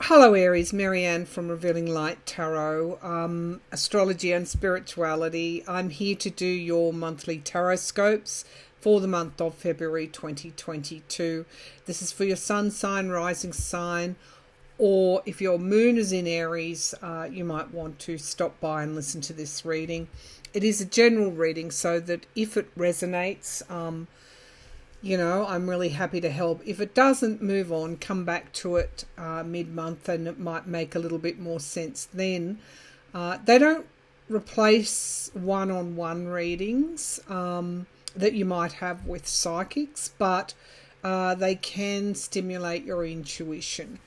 Hello Aries, Marianne from Revealing Light Tarot, Astrology and Spirituality. I'm here to do your monthly tarot scopes for the month of February 2022. This is for your sun sign, rising sign, or if your moon is in Aries, you might want to stop by and listen to this reading. It is a general reading, so that if it resonates, I'm really happy to help. If it doesn't, move on, come back to it mid-month, and it might make a little bit more sense then. They don't replace one-on-one readings that you might have with psychics, but they can stimulate your intuition.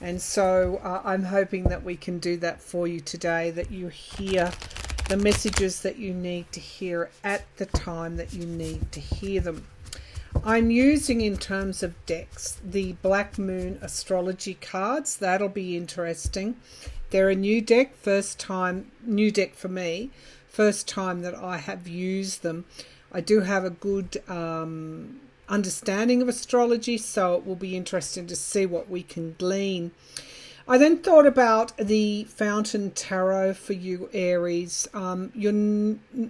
And so I'm hoping that we can do that for you today, that you hear the messages that you need to hear at the time that you need to hear them. I'm using, in terms of decks, the Black Moon astrology cards. That'll be interesting. They're a new deck, new deck for me, first time that I have used them. I do have a good understanding of astrology, so it will be interesting to see what we can glean. I then thought about the Fountain Tarot for you, Aries. I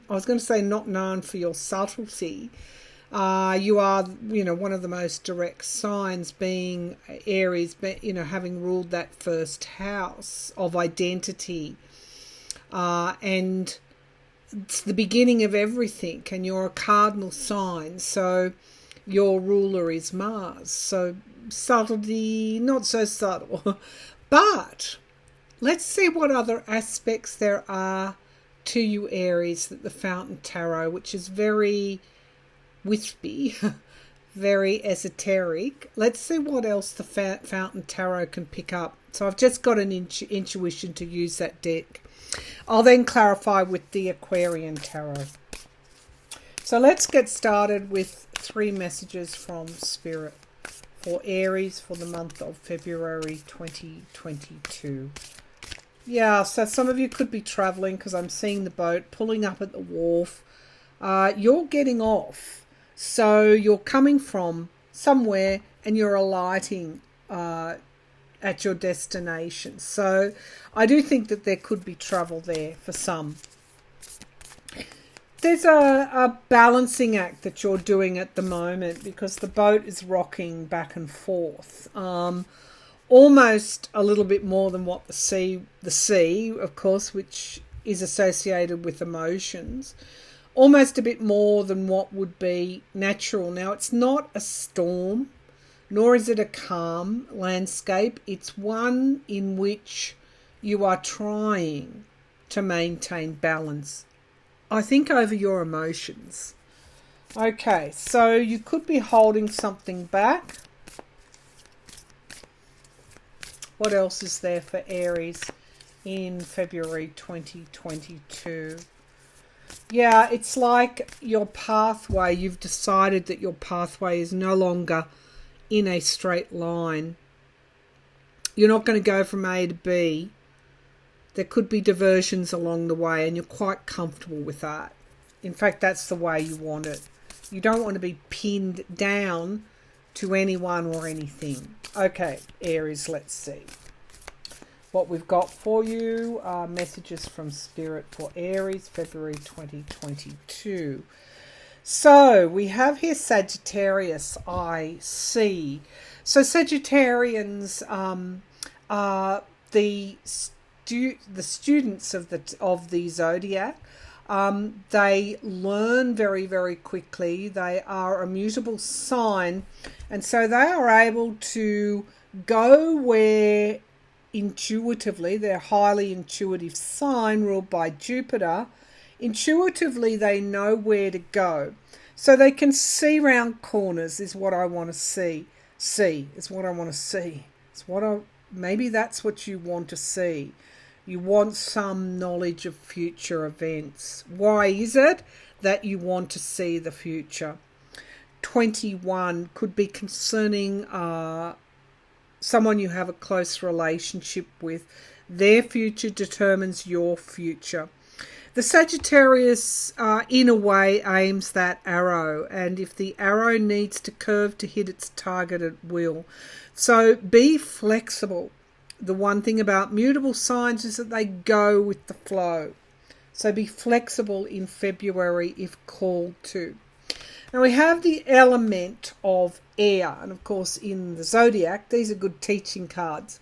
was going to say not known for your subtlety. You are, one of the most direct signs, being Aries, having ruled that first house of identity. And it's the beginning of everything, and you're a cardinal sign, so your ruler is Mars. So subtlety, not so subtle. But let's see what other aspects there are to you, Aries, that the Fountain Tarot, which is very wispy, very esoteric. Let's see what else the Fountain Tarot can pick up. So I've just got an intuition to use that deck. I'll then clarify with the Aquarian Tarot. So let's get started with 3 messages from Spirit for Aries for the month of February 2022. Yeah, so some of you could be traveling, because I'm seeing the boat pulling up at the wharf. You're getting off. So you're coming from somewhere and you're alighting at your destination. So I do think that there could be travel there for some. There's a balancing act that you're doing at the moment, because the boat is rocking back and forth. Almost a little bit more than what the sea, of course, which is associated with emotions. Almost a bit more than what would be natural. Now, it's not a storm, nor is it a calm landscape. It's one in which you are trying to maintain balance, I think, over your emotions. Okay, so you could be holding something back. What else is there for Aries in February 2022? Yeah, it's like your pathway. You've decided that your pathway is no longer in a straight line. You're not going to go from A to B. There could be diversions along the way, and you're quite comfortable with that. In fact, that's the way you want it. You don't want to be pinned down to anyone or anything. Okay, Aries, let's see what we've got for you. Messages from Spirit for Aries, February 2022. So we have here Sagittarius, I see. So Sagittarians are the students of the zodiac. They learn very, very quickly. They are a mutable sign, and so they are able to go where intuitively, they're highly intuitive sign ruled by Jupiter. Intuitively, they know where to go. So they can see round corners is what I want to see. Is what I want to see. Maybe that's what you want to see. You want some knowledge of future events. Why is it that you want to see the future? 21 could be concerning someone you have a close relationship with. Their future determines your future. The Sagittarius, in a way, aims that arrow, and if the arrow needs to curve to hit its target, it will. So be flexible. the one thing about mutable signs is that they go with the flow. So be flexible in February if called to. Now we have the element of air. And of course in the zodiac, these are good teaching cards.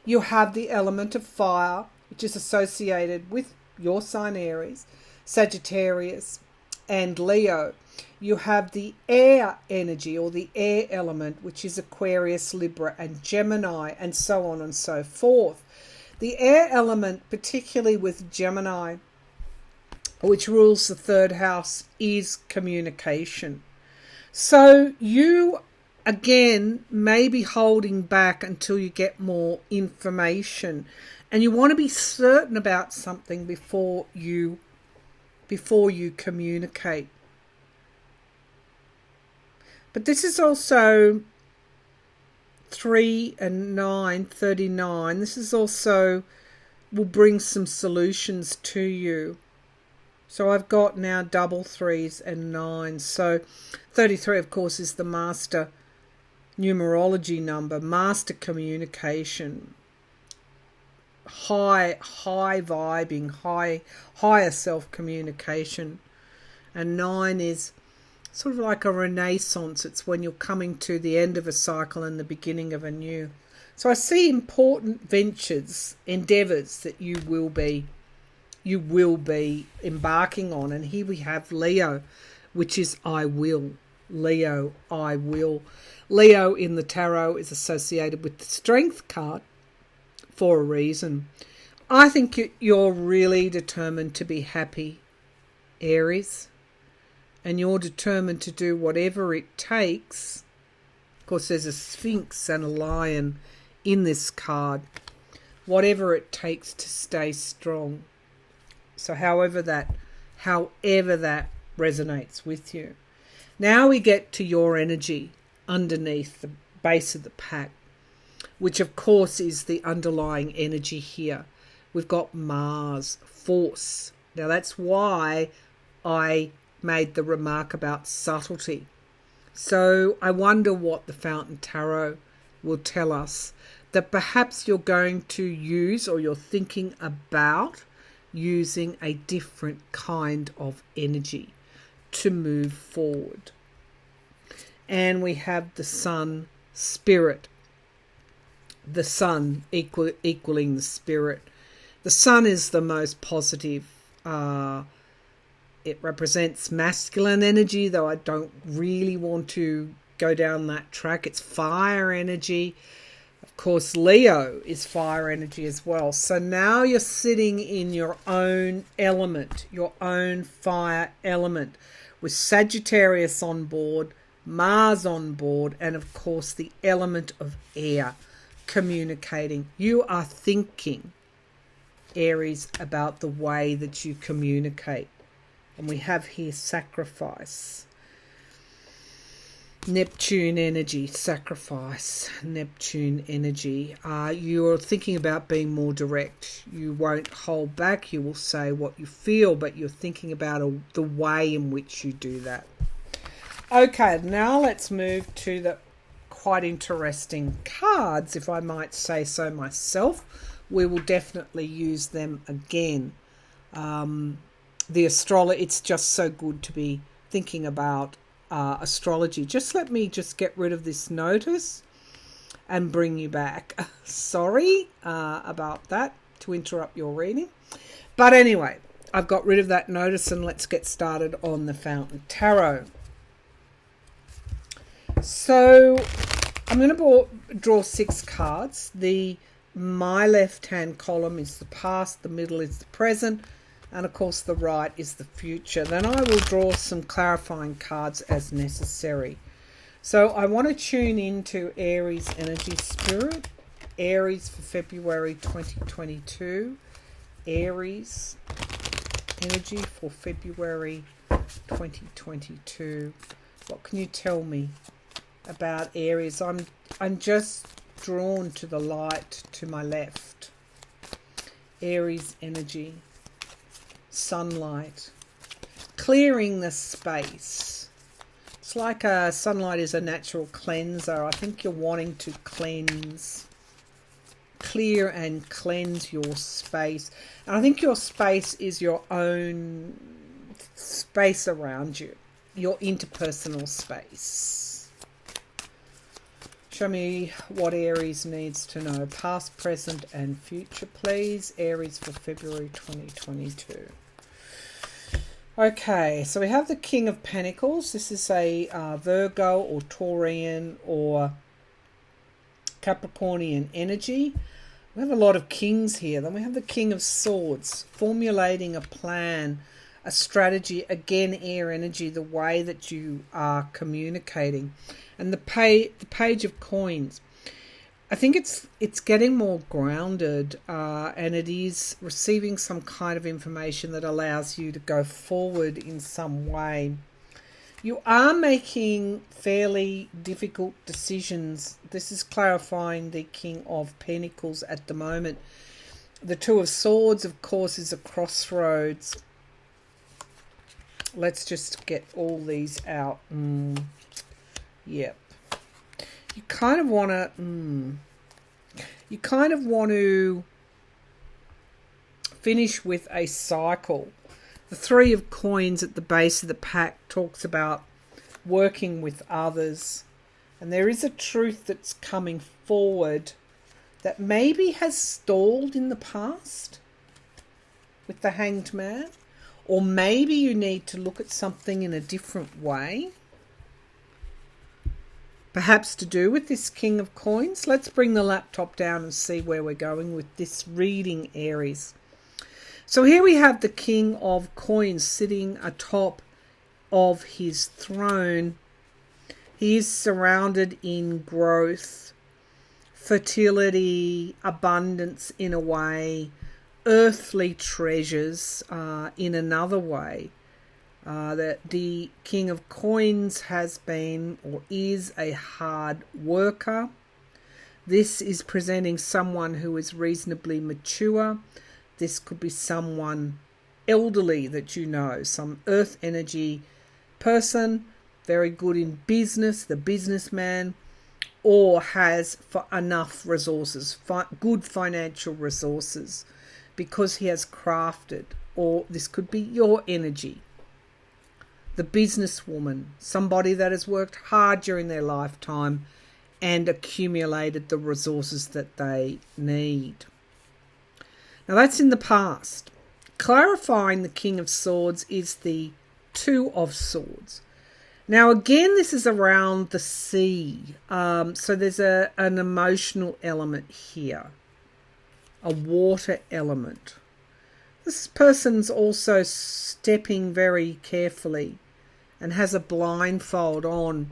You have the element of fire, which is associated with your sign Aries, Sagittarius and Leo. You have the air energy or the air element, which is Aquarius, Libra and Gemini, and so on and so forth. The air element, particularly with Gemini, which rules the third house, is communication. So you, again, may be holding back until you get more information. And you want to be certain about something before you communicate. But this is also 3 and 9, 39. This is also will bring some solutions to you. So I've got now double 3s and 9s. So 33, of course, is the master numerology number, master communication, high vibing, higher self-communication. And 9 is sort of like a renaissance. It's when you're coming to the end of a cycle and the beginning of a new. So I see important ventures, endeavours that you will be embarking on. And here we have Leo, which is I will. Leo, I will. Leo in the tarot is associated with the Strength card for a reason. I think you're really determined to be happy, Aries. And you're determined to do whatever it takes. Of course, there's a Sphinx and a lion in this card. Whatever it takes to stay strong. So however that resonates with you. Now we get to your energy underneath the base of the pack, which of course is the underlying energy here. We've got Mars, force. Now that's why I made the remark about subtlety. So I wonder what the Fountain Tarot will tell us, that perhaps you're going to use, or you're thinking about using, a different kind of energy to move forward. And we have the Sun Spirit. The Sun equaling the Spirit. The Sun is the most positive. It represents masculine energy, though I don't really want to go down that track. It's fire energy. Of course, Leo is fire energy as well. So now you're sitting in your own element, your own fire element, with Sagittarius on board, Mars on board, and of course the element of air communicating. You are thinking, Aries, about the way that you communicate. And we have here sacrifice. Neptune energy, sacrifice, Neptune energy. You're thinking about being more direct. You won't hold back. You will say what you feel, but you're thinking about the way in which you do that. Okay, now let's move to the quite interesting cards, if I might say so myself. We will definitely use them again. The astrology, it's just so good to be thinking about astrology. Just let me just get rid of this notice and bring you back. Sorry about that, to interrupt your reading. But anyway, I've got rid of that notice and let's get started on the Fountain Tarot. So I'm going to draw 6 cards. My left-hand column is the past, the middle is the present, and of course the right is the future. Then I will draw some clarifying cards as necessary. So I want to tune into Aries energy spirit. Aries for February 2022. Aries energy for February 2022. What can you tell me about Aries? I'm just drawn to the light to my left. Aries energy. Sunlight, clearing the space. It's like sunlight is a natural cleanser. I think you're wanting to cleanse clear and cleanse your space. And I think your space is your own space around you, your interpersonal space. Show me what Aries needs to know. Past, present and future, please. Aries for February 2022. Okay, so we have the King of Pentacles. This is a Virgo or Taurian or Capricornian energy. We have a lot of kings here. Then we have the King of Swords, formulating a plan, a strategy. Again, air energy, the way that you are communicating. And the Page of Coins. I think it's getting more grounded, and it is receiving some kind of information that allows you to go forward in some way. You are making fairly difficult decisions. This is clarifying the King of Pentacles at the moment. The Two of Swords, of course, is a crossroads. Let's just get all these out. Yep. You kind of want to finish with a cycle. The Three of Coins at the base of the pack talks about working with others. And there is a truth that's coming forward that maybe has stalled in the past with the Hanged Man. Or maybe you need to look at something in a different way. Perhaps to do with this King of Coins. Let's bring the laptop down and see where we're going with this reading, Aries. So here we have the King of Coins sitting atop of his throne. He is surrounded in growth, fertility, abundance in a way, earthly treasures in another way. That the King of Coins has been or is a hard worker. This is presenting someone who is reasonably mature. This could be someone elderly that you know, some earth energy person, very good in business, the businessman, or has enough resources, good financial resources, because he has crafted. Or this could be your energy. The businesswoman, somebody that has worked hard during their lifetime and accumulated the resources that they need. Now that's in the past. Clarifying the King of Swords is the Two of Swords. Now again, this is around the sea. So there's an emotional element here. A water element. This person's also stepping very carefully and has a blindfold on.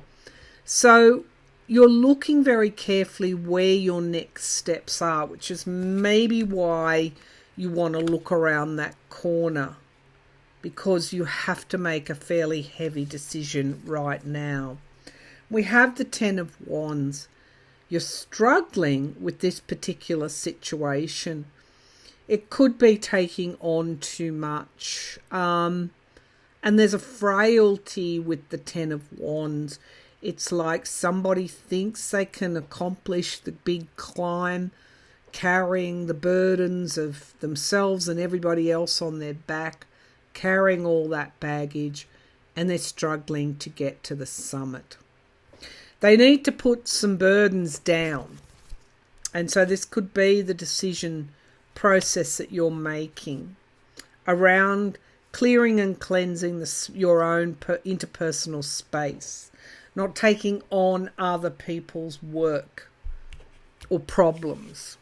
So you're looking very carefully where your next steps are, which is maybe why you want to look around that corner, because you have to make a fairly heavy decision right now. We have the Ten of Wands. You're struggling with this particular situation. It could be taking on too much. And there's a frailty with the Ten of Wands. It's like somebody thinks they can accomplish the big climb, carrying the burdens of themselves and everybody else on their back, carrying all that baggage, and they're struggling to get to the summit. They need to put some burdens down. And so this could be the decision process that you're making around clearing and cleansing your own interpersonal space, not taking on other people's work or problems.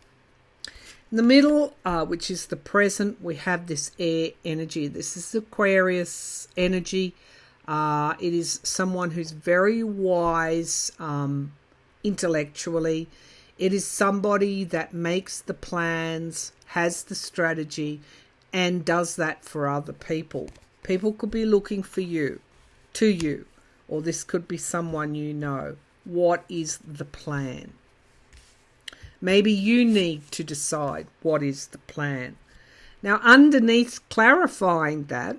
In the middle, which is the present, we have this air energy. This is Aquarius energy. It is someone who's very wise intellectually. It is somebody that makes the plans, has the strategy, and does that for other people. People could be looking for you, to you, or this could be someone you know. What is the plan? Maybe you need to decide what is the plan. Now, underneath clarifying that,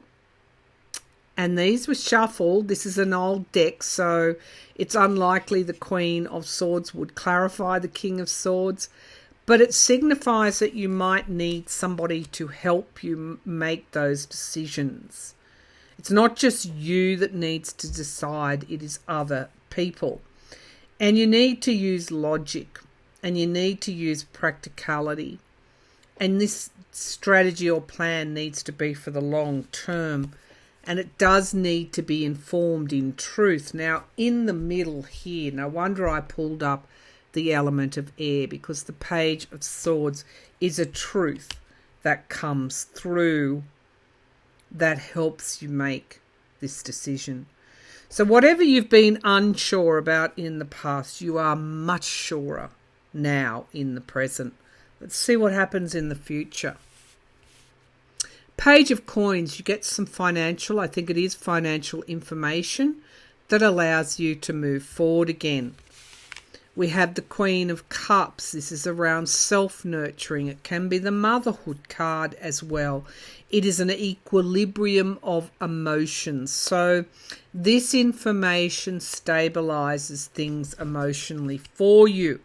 and these were shuffled. This is an old deck, so it's unlikely the Queen of Swords would clarify the King of Swords. but it signifies that you might need somebody to help you make those decisions. It's not just you that needs to decide, it is other people. And you need to use logic, and you need to use practicality. And this strategy or plan needs to be for the long term, and it does need to be informed in truth. Now, in the middle here, no wonder I pulled up the element of air, because the Page of Swords is a truth that comes through that helps you make this decision. So whatever you've been unsure about in the past, you are much surer now in the present. Let's see what happens in the future. Page of Coins, you get some financial, I think it is financial information that allows you to move forward again. We have the Queen of Cups. This is around self-nurturing. It can be the motherhood card as well. It is an equilibrium of emotions. So this information stabilizes things emotionally for you.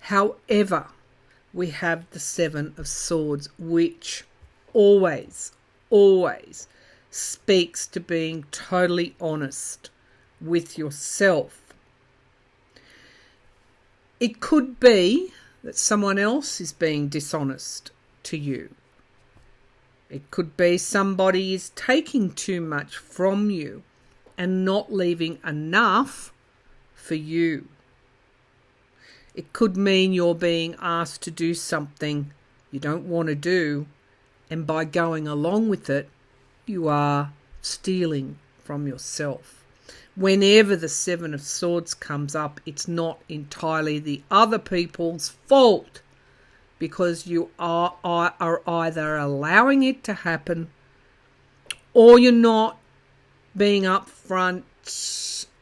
However, we have the Seven of Swords, which always speaks to being totally honest with yourself. It could be that someone else is being dishonest to you. It could be somebody is taking too much from you and not leaving enough for you. It could mean you're being asked to do something you don't want to do, and by going along with it, you are stealing from yourself. Whenever the Seven of Swords comes up, it's not entirely the other people's fault, because you are either allowing it to happen, or you're not being upfront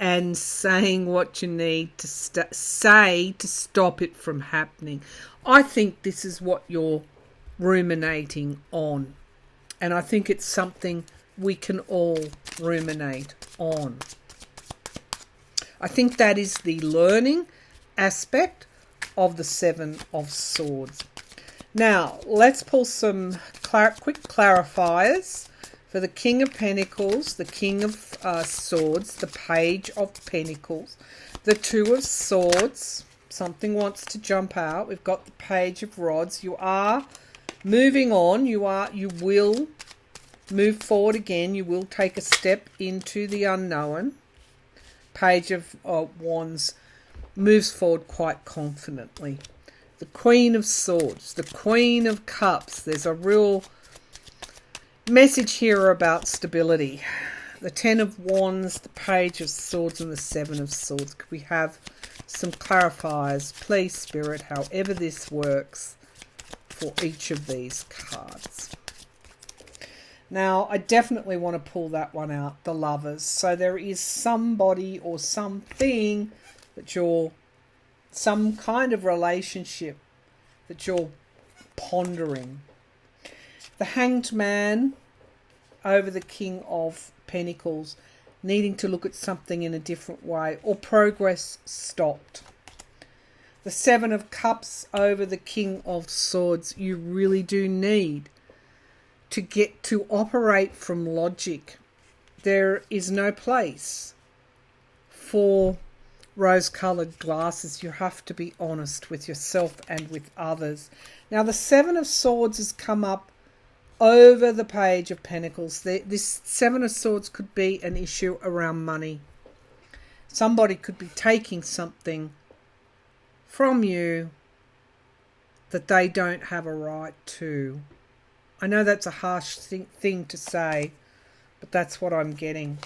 and saying what you need to say to stop it from happening. I think this is what you're ruminating on, and I think it's something we can all ruminate on. I think that is the learning aspect of the Seven of Swords. Now, let's pull some quick clarifiers for the King of Pentacles, the King of Swords, the Page of Pentacles, the Two of Swords. Something wants to jump out. We've got the Page of Rods. You are moving on. You will move forward again. You will take a step into the unknown. Page of Wands moves forward quite confidently. The Queen of Swords, the Queen of Cups. There's a real message here about stability. The Ten of Wands, the Page of Swords, and the Seven of Swords. Could we have some clarifiers, please, Spirit, however this works for each of these cards? Now, I definitely want to pull that one out, the Lovers. So there is somebody or something that you're, some kind of relationship that you're pondering. The Hanged Man over the King of Pentacles, needing to look at something in a different way, or progress stopped. The Seven of Cups over the King of Swords, you really do need to get to operate from logic. There is no place for rose-coloured glasses. You have to be honest with yourself and with others. Now, the Seven of Swords has come up over the Page of Pentacles. This Seven of Swords could be an issue around money. Somebody could be taking something from you that they don't have a right to. I know that's a harsh thing to say, but that's what I'm getting.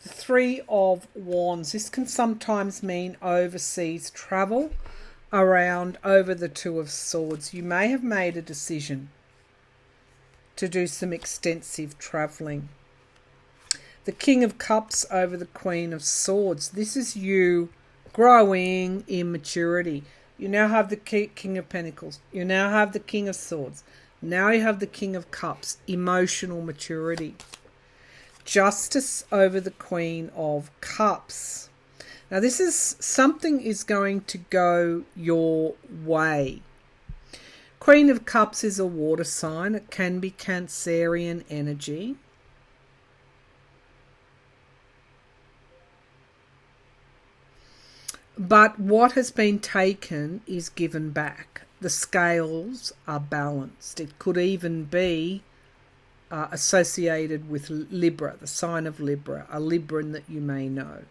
The Three of Wands. This can sometimes mean overseas travel over the Two of Swords. You may have made a decision to do some extensive travelling. The King of Cups over the Queen of Swords. This is you growing in maturity. You now have the King of Pentacles. You now have the King of Swords. Now you have the King of Cups, emotional maturity. Justice over the Queen of Cups. Now this is something is going to go your way. Queen of Cups is a water sign. It can be Cancerian energy. But what has been taken is given back. The scales are balanced. It could even be associated with Libra, the sign of Libra, a Libran that you may know.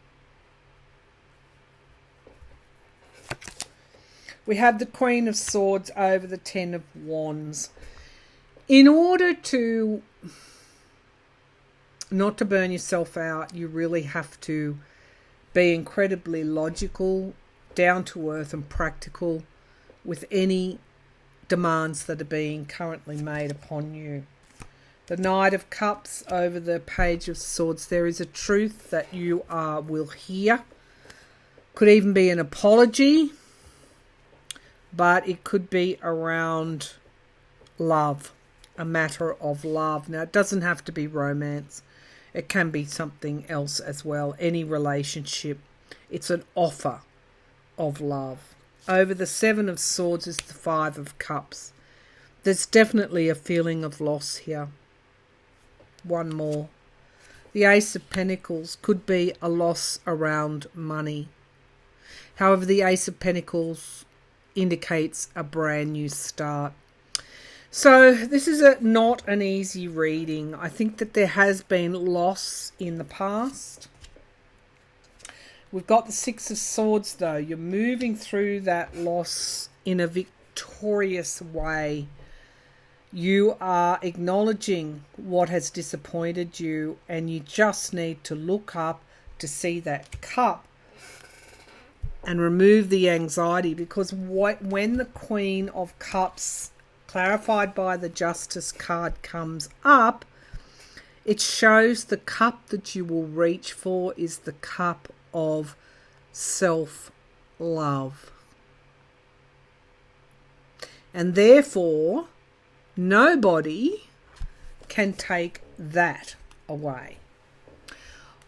We have the Queen of Swords over the Ten of Wands. In order to not to burn yourself out, you really have to be incredibly logical, down to earth and practical with any demands that are being currently made upon you. The Knight of Cups over the Page of Swords. There is a truth that you will hear. Could even be an apology, but it could be around love, a matter of love. Now, it doesn't have to be romance. It can be something else as well. Any relationship. It's an offer of love. Over the Seven of Swords is the Five of Cups. There's definitely a feeling of loss here. One more. The Ace of Pentacles could be a loss around money. However, the Ace of Pentacles indicates a brand new start. So this is not an easy reading. I think that there has been loss in the past. We've got the Six of Swords though. You're moving through that loss in a victorious way. You are acknowledging what has disappointed you, and you just need to look up to see that cup and remove the anxiety, because when the Queen of Cups clarified by the Justice card comes up, it shows the cup that you will reach for is the cup of self-love. And therefore, nobody can take that away.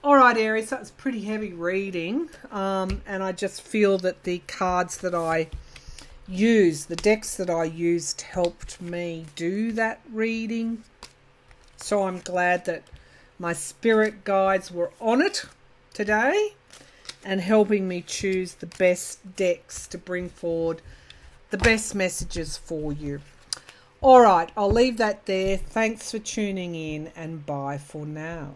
All right, Aries, that's pretty heavy reading. And I just feel that the cards that I used, the decks that I used, helped me do that reading. So I'm glad that my spirit guides were on it today and helping me choose the best decks to bring forward the best messages for you. All right, I'll leave that there. Thanks for tuning in, and bye for now.